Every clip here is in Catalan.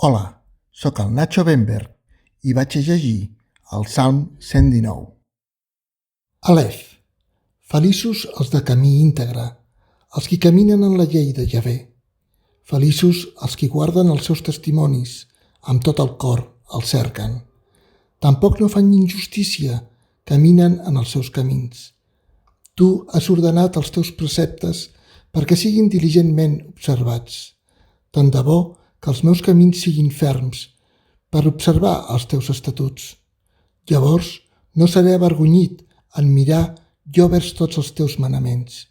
Hola, sóc el Nacho Benberg i vaig a llegir el Salm 119. Alef. Feliços els de camí íntegre, els qui caminen en la llei de Javé. Feliços els qui guarden els seus testimonis, amb tot el cor els cerquen. Tampoc no fan injustícia, caminen en els seus camins. Tu has ordenat els teus preceptes perquè siguin diligentment observats. Tant de bo que els meus camins siguin ferms per observar els teus estatuts. Llavors no seré avergonyit en mirar jo vers tots els teus manaments.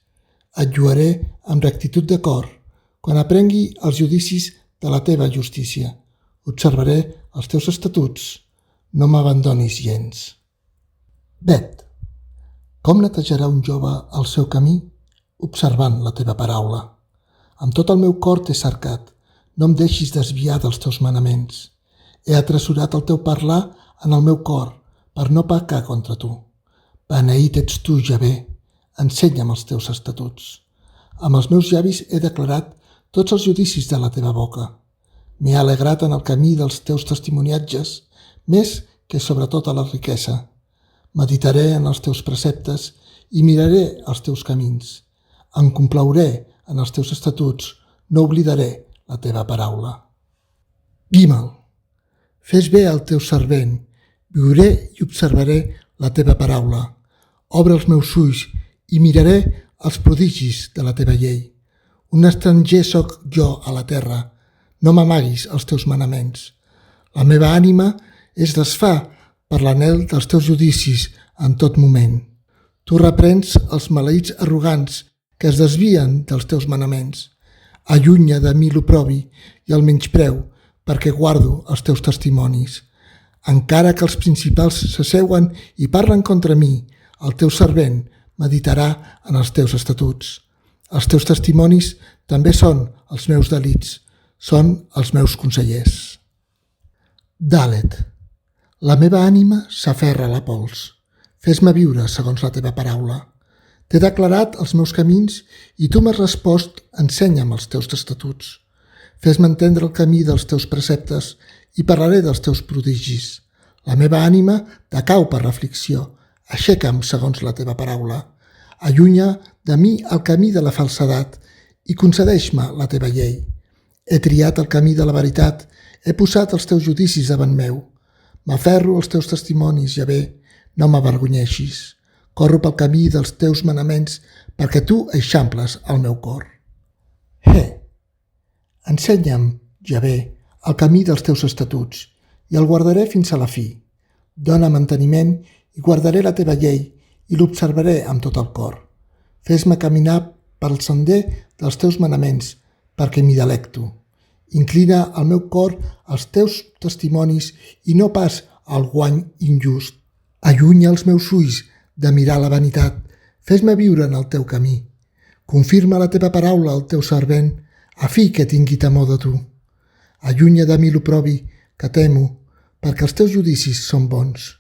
Et lluaré amb rectitud de cor quan aprengui els judicis de la teva justícia. Observaré els teus estatuts. No m'abandonis gens. Bet. Com netejarà un jove el seu camí? Observant la teva paraula. Amb tot el meu cor t'he cercat. No em deixis desviar dels teus manaments. He atresorat el teu parlar en el meu cor per no pecar contra tu. Beneït ets tu, Javé. Ensenya'm els teus estatuts. Amb els meus llavis he declarat tots els judicis de la teva boca. M'he alegrat en el camí dels teus testimoniatges, més que sobretot a la riquesa. Meditaré en els teus preceptes i miraré els teus camins. Em complauré en els teus estatuts, no oblidaré la teva paraula. Gimel. Fes bé al teu servent, viuré i observaré la teva paraula. Obre els meus ulls i miraré els prodigis de la teva llei. Un estranger sóc jo a la terra, no m'amaguis els teus manaments. La meva ànima es desfà per l'anhel dels teus judicis en tot moment. Tu reprens els maleïts arrogants que es desvien dels teus manaments. Allunya de mi l'oprobi i el menyspreu perquè guardo els teus testimonis. Encara que els principals s'asseuen i parlen contra mi, el teu servent meditarà en els teus estatuts. Els teus testimonis també són els meus delits, són els meus consellers. Dalet. La meva ànima s'aferra a la pols. Fes-me viure segons la teva paraula. T'he declarat els meus camins i tu m'has respost, ensenya'm els teus estatuts. Fes-me entendre el camí dels teus preceptes i parlaré dels teus prodigis. La meva ànima decau per l'aflicció. Aixeca'm segons la teva paraula. Allunya de mi el camí de la falsedat i concedeix-me la teva llei. He triat el camí de la veritat, he posat els teus judicis davant meu. M'aferro als teus testimonis, Javé, no m'avergonyeixis. Corro pel camí dels teus manaments perquè tu eixamples el meu cor. Ensenya'm, Javé, el camí dels teus estatuts i el guardaré fins a la fi. Dóna manteniment i guardaré la teva llei i l'observaré amb tot el cor. Fes-me caminar pel sender dels teus manaments perquè m'hi delecto. Inclina el meu cor als teus testimonis i no pas al guany injust. Allunya els meus ulls de mirar la vanitat. Fes-me viure en el teu camí. Confirma la teva paraula al teu servent, a fi que tingui temor de tu. Allunya de mi l'oprobi, que temo, perquè els teus judicis són bons.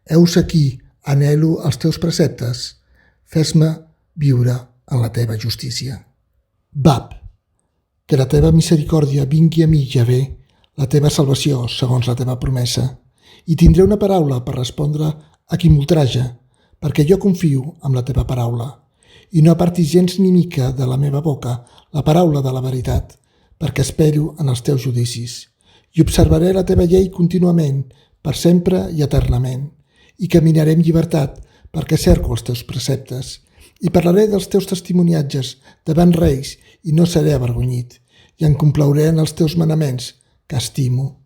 Heus aquí, anhelo els teus preceptes. Fes-me viure en la teva justícia. Bab. Que la teva misericòrdia vingui a mi, Javé, la teva salvació segons la teva promesa, i tindré una paraula per respondre a qui m'ultraja, perquè jo confio en la teva paraula, i no apartis gens ni mica de la meva boca la paraula de la veritat, perquè espero en els teus judicis, i observaré la teva llei contínuament, per sempre i eternament, i caminaré amb llibertat perquè cerco els teus preceptes, i parlaré dels teus testimoniatges davant reis i no seré avergonyit, i em complauré en els teus manaments, que estimo,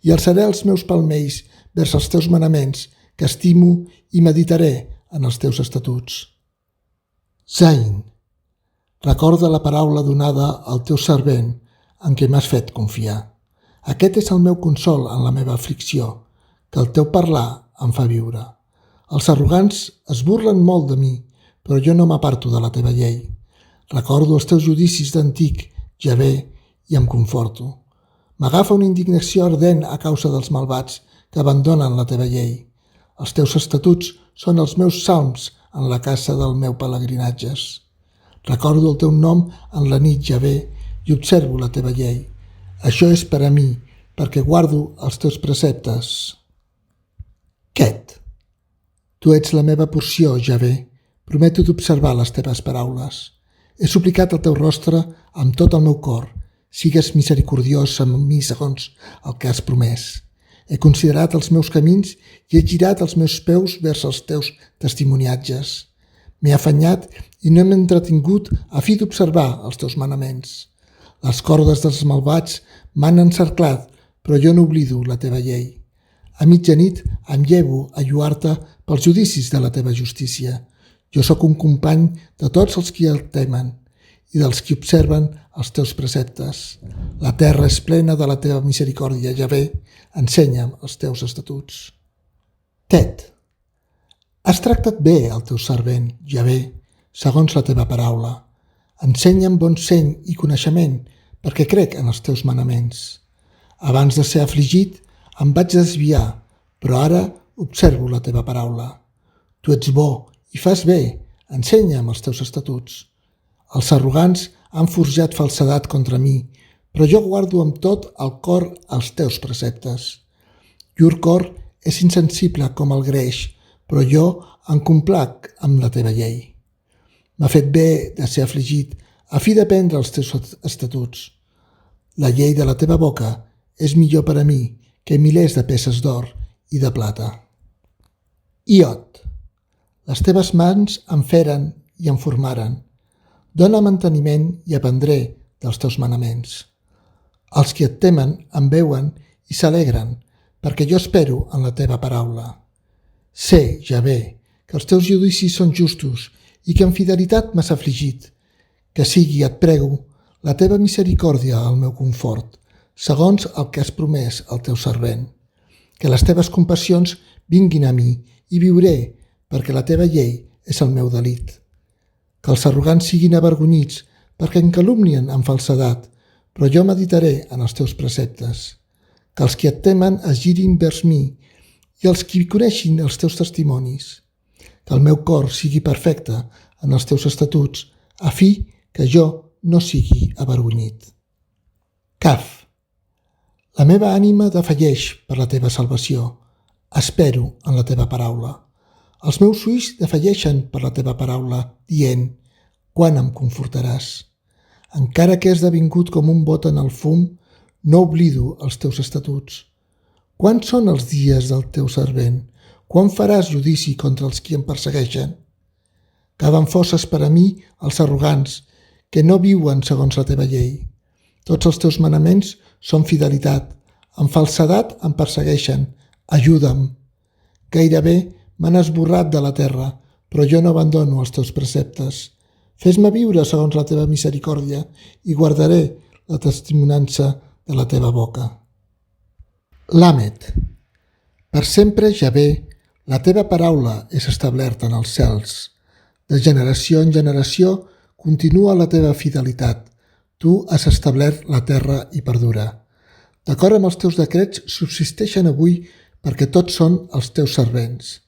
i alçaré els meus palmells vers els teus manaments, que estimo i meditaré en els teus estatuts. Zain. Recorda la paraula donada al teu servent en què m'has fet confiar. Aquest és el meu consol en la meva aflicció, que el teu parlar em fa viure. Els arrogants es burlen molt de mi, però jo no m'aparto de la teva llei. Recordo els teus judicis d'antic, Javé, i em conforto. M'agafa una indignació ardent a causa dels malvats que abandonen la teva llei. Els teus estatuts són els meus salms en la casa del meu pelegrinatges. Recordo el teu nom en la nit, Javé, i observo la teva llei. Això és per a mi, perquè guardo els teus preceptes. Ket, tu ets la meva porció, Javé. Prometo d'observar les teves paraules. He suplicat al teu rostre amb tot el meu cor. Sigues misericordiós amb mi segons el que has promès. He considerat els meus camins i he girat els meus peus vers els teus testimoniatges. M'he afanyat i no m'he entretingut a fi d'observar els teus manaments. Les cordes dels malvats m'han encerclat, però jo no oblido la teva llei. A mitjanit em llevo a lluar-te pels judicis de la teva justícia. Jo sóc un company de tots els qui el temen i dels qui observen els teus preceptes. La terra és plena de la teva misericòrdia, Javé. Ensenya'm els teus estatuts. Tet, has tractat bé el teu servent, Javé, segons la teva paraula. Ensenya'm bon seny i coneixement, perquè crec en els teus manaments. Abans de ser afligit, em vaig desviar, però ara observo la teva paraula. Tu ets bo i fas bé, ensenya'm els teus estatuts. Els arrogants han forjat falsedat contra mi, però jo guardo amb tot el cor els teus preceptes. Llur cor és insensible com el greix, però jo em complac amb la teva llei. M'ha fet bé de ser afligit a fi d'aprendre els teus estatuts. La llei de la teva boca és millor per a mi que milers de peces d'or i de plata. Iot, les teves mans em feren i em formaren. Dóna manteniment i aprendré dels teus manaments. Els qui et temen em veuen i s'alegren, perquè jo espero en la teva paraula. Sé, Javé, que els teus judicis són justos i que en fidelitat m'has afligit. Que sigui, et prego, la teva misericòrdia al meu confort, segons el que has promès al teu servent. Que les teves compassions vinguin a mi i viuré, perquè la teva llei és el meu delit. Que els arrogants siguin avergonyits, perquè em calumnien amb falsedat, però jo meditaré en els teus preceptes. Que els qui et temen es girin vers mi i els qui coneixin els teus testimonis. Que el meu cor sigui perfecte en els teus estatuts, a fi que jo no sigui avergonyit. Caf, la meva ànima defalleix per la teva salvació. Espero en la teva paraula. Els meus ulls defalleixen per la teva paraula, dient, quan em confortaràs? Encara que he esdevingut com un bot en el fum, no oblido els teus estatuts. Quants són els dies del teu servent? Quan faràs judici contra els qui em persegueixen? Caven fosses per a mi els arrogants, que no viuen segons la teva llei. Tots els teus manaments són fidelitat. Amb falsedat em persegueixen. Ajuda'm. Gairebé m'han esborrat de la terra, però jo no abandono els teus preceptes. Fes-me viure segons la teva misericòrdia i guardaré la testimonança de la teva boca. Lamet. Per sempre, Javé, la teva paraula és establerta en els cels. De generació en generació continua la teva fidelitat. Tu has establert la terra i perdura. D'acord amb els teus decrets, subsisteixen avui perquè tots són els teus servents.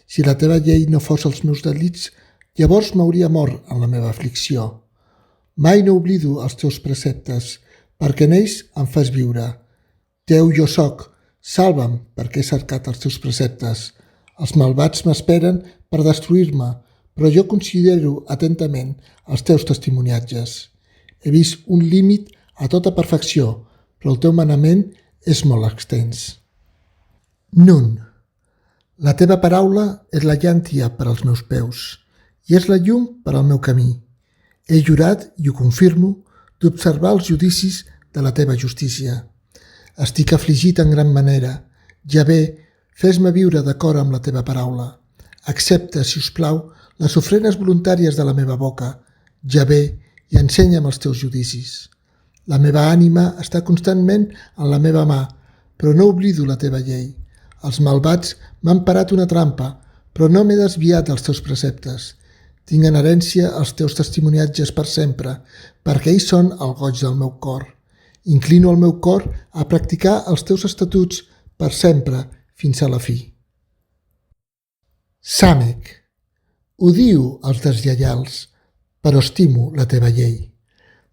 Si la teva llei no fos els meus delits, llavors m'hauria mort en la meva aflicció. Mai no oblido els teus preceptes, perquè en ells em fas viure. Déu jo soc, salva'm perquè he cercat els teus preceptes. Els malvats m'esperen per destruir-me, però jo considero atentament els teus testimoniatges. He vist un límit a tota perfecció, però el teu manament és molt extens. Nun. La teva paraula és la llàntia per als meus peus i és la llum per al meu camí. He jurat, i ho confirmo, d'observar els judicis de la teva justícia. Estic afligit en gran manera. Javé, fes-me viure d'acord amb la teva paraula. Accepta, si us plau, les ofrenes voluntàries de la meva boca. Javé, i ensenya'm els teus judicis. La meva ànima està constantment en la meva mà, però no oblido la teva llei. Els malvats m'han parat una trampa, però no m'he desviat dels teus preceptes. Tinc en herència els teus testimoniatges per sempre, perquè ells són el goig del meu cor. Inclino el meu cor a practicar els teus estatuts per sempre, fins a la fi. Sàmec. Odio els deslleials, però estimo la teva llei.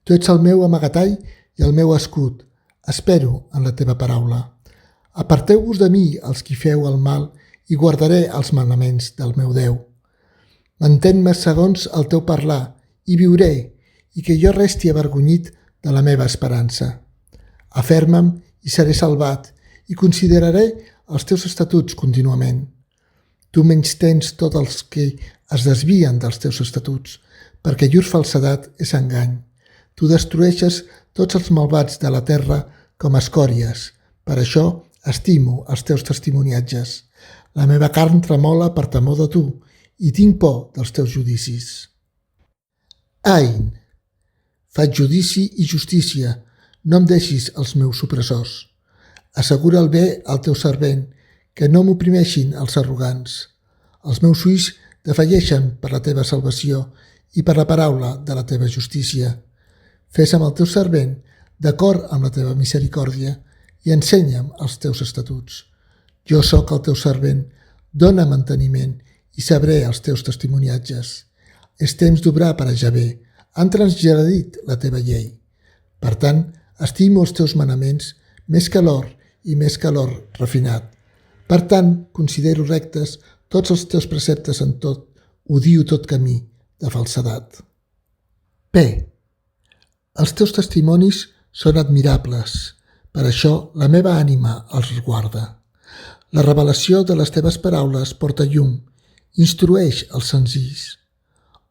Tu ets el meu amagatall i el meu escut. Espero en la teva paraula. Aparteu-vos de mi els qui feu el mal i guardaré els manaments del meu Déu. Mantén-me segons el teu parlar i viuré, i que jo resti avergonyit de la meva esperança. Aferma'm i seré salvat, i consideraré els teus estatuts contínuament. Tu menystens tots els que es desvien dels teus estatuts, perquè llur falsedat és engany. Tu destrueixes tots els malvats de la terra com escòries. Per això estimo els teus testimoniatges. La meva carn tremola per temor de tu, i tinc por dels teus judicis. Ain, faig judici i justícia, no em deixis els meus opressors. Assegura el bé al teu servent, que no m'oprimeixin els arrogants. Els meus ulls defalleixen per la teva salvació i per la paraula de la teva justícia. Fes amb el teu servent d'acord amb la teva misericòrdia i ensenya'm els teus estatuts. Jo sóc el teu servent, dóna manteniment i sabré els teus testimoniatges. És temps d'obrar per a Javé, han transgredit la teva llei. Per tant, estimo els teus manaments més que l'or i més que l'or refinat. Per tant, considero rectes tots els teus preceptes en tot, odio tot camí de falsedat. P. Els teus testimonis són admirables, per això la meva ànima els guarda. La revelació de les teves paraules porta llum, instrueix els senzills.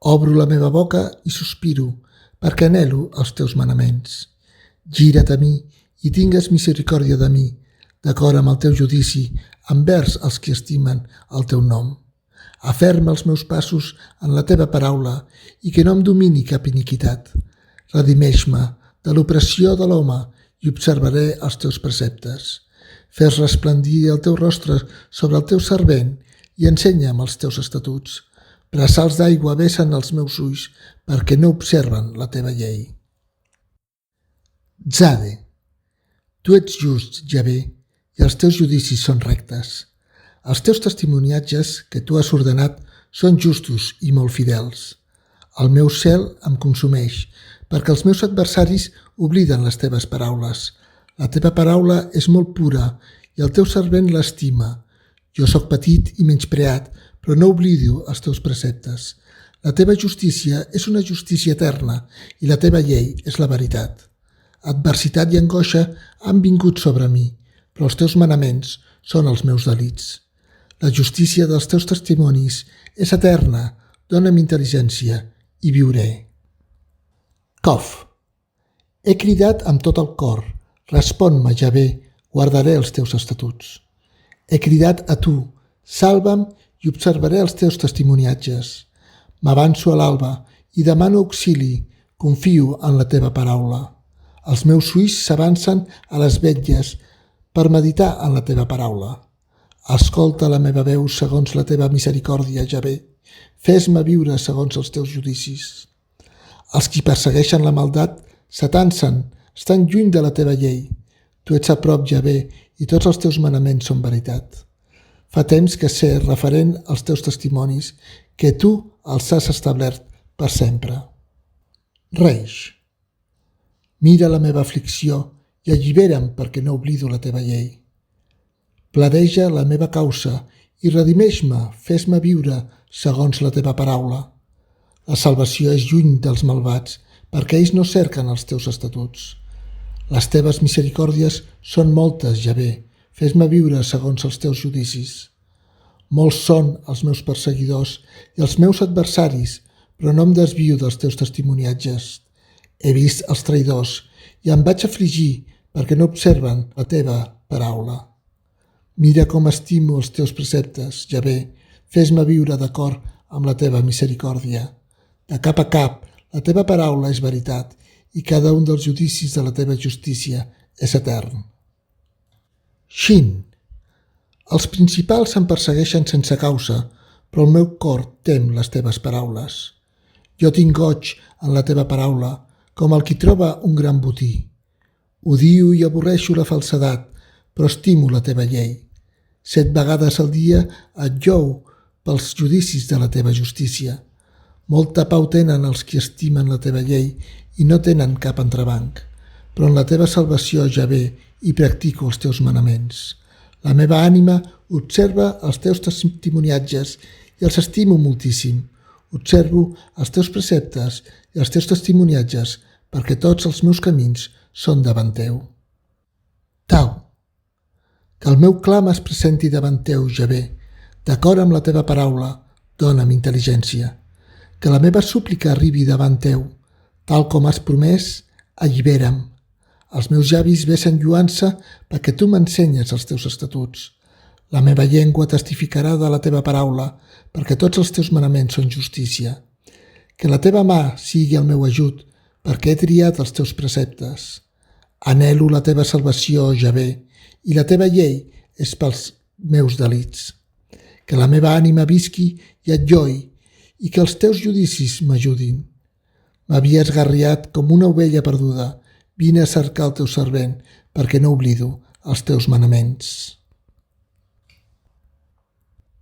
Obro la meva boca i sospiro, perquè anhelo els teus manaments. Gira't a mi i tingues misericòrdia de mi, d'acord amb el teu judici, envers els que estimen el teu nom. Aferma els meus passos en la teva paraula i que no em domini cap iniquitat. Redimeix-me de l'opressió de l'home i observaré els teus preceptes. Fes resplendir el teu rostre sobre el teu servent i ensenya'm els teus estatuts. Braçals d'aigua vessen els meus ulls perquè no observen la teva llei. Zade. Tu ets just, Javé, i els teus judicis són rectes. Els teus testimoniatges que tu has ordenat són justos i molt fidels. El meu cel em consumeix, perquè els meus adversaris obliden les teves paraules. La teva paraula és molt pura i el teu servent l'estima. Jo sóc petit i menyspreat, però no oblido els teus preceptes. La teva justícia és una justícia eterna i la teva llei és la veritat. Adversitat i angoixa han vingut sobre mi, però els teus manaments són els meus delits. La justícia dels teus testimonis és eterna, dona'm intel·ligència i viuré. Cof. He cridat amb tot el cor, respon-me, Javé, guardaré els teus estatuts. He cridat a tu, salva'm i observaré els teus testimoniatges. M'avanço a l'alba i demano auxili, confio en la teva paraula. Els meus ulls s'avancen a les vetlles per meditar en la teva paraula. Escolta la meva veu segons la teva misericòrdia, Javé. Fes-me viure segons els teus judicis. Els qui persegueixen la maldat s'atansen, estan lluny de la teva llei. Tu ets a prop, Javé, i tots els teus manaments són veritat. Fa temps que sé referent als teus testimonis que tu els has establert per sempre. Reix. Mira la meva aflicció i allibera'm perquè no oblido la teva llei. Pladeja la meva causa i redimeix-me, fes-me viure segons la teva paraula. La salvació és lluny dels malvats, perquè ells no cerquen els teus estatuts. Les teves misericòrdies són moltes, Javé, fes-me viure segons els teus judicis. Molts són els meus perseguidors i els meus adversaris, però no em desvio dels teus testimoniatges. He vist els traïdors i em vaig afligir perquè no observen la teva paraula. Mira com estimo els teus preceptes, Javé, fes-me viure d'acord amb la teva misericòrdia. De cap a cap, la teva paraula és veritat i cada un dels judicis de la teva justícia és etern. Shin. Els principals em persegueixen sense causa, però el meu cor tem les teves paraules. Jo tinc goig en la teva paraula, com el qui troba un gran botí. Odio i avorreixo la falsedat, però estimo la teva llei. 7 vegades al dia et lloo pels judicis de la teva justícia. Molta pau tenen els qui estimen la teva llei i no tenen cap entrebanc. però en la teva salvació, Javé, hi practico els teus manaments. La meva ànima observa els teus testimoniatges i els estimo moltíssim. Observo els teus preceptes i els teus testimoniatges perquè tots els meus camins són davant teu. Tau, que el meu clam es presenti davant teu, Javé, d'acord amb la teva paraula, dona'm intel·ligència. Que la meva súplica arribi davant teu, tal com has promès, allibera'm. Els meus llavis vessen lluança perquè tu m'ensenyes els teus estatuts. La meva llengua testificarà de la teva paraula, perquè tots els teus manaments són justícia. Que la teva mà sigui el meu ajut, perquè he triat els teus preceptes. Anhelo la teva salvació, Javé, i la teva llei és pels meus delits. Que la meva ànima visqui i et lloi, i que els teus judicis m'ajudin. M'havia esgarriat com una ovella perduda. Vine a cercar el teu servent, perquè no oblido els teus manaments.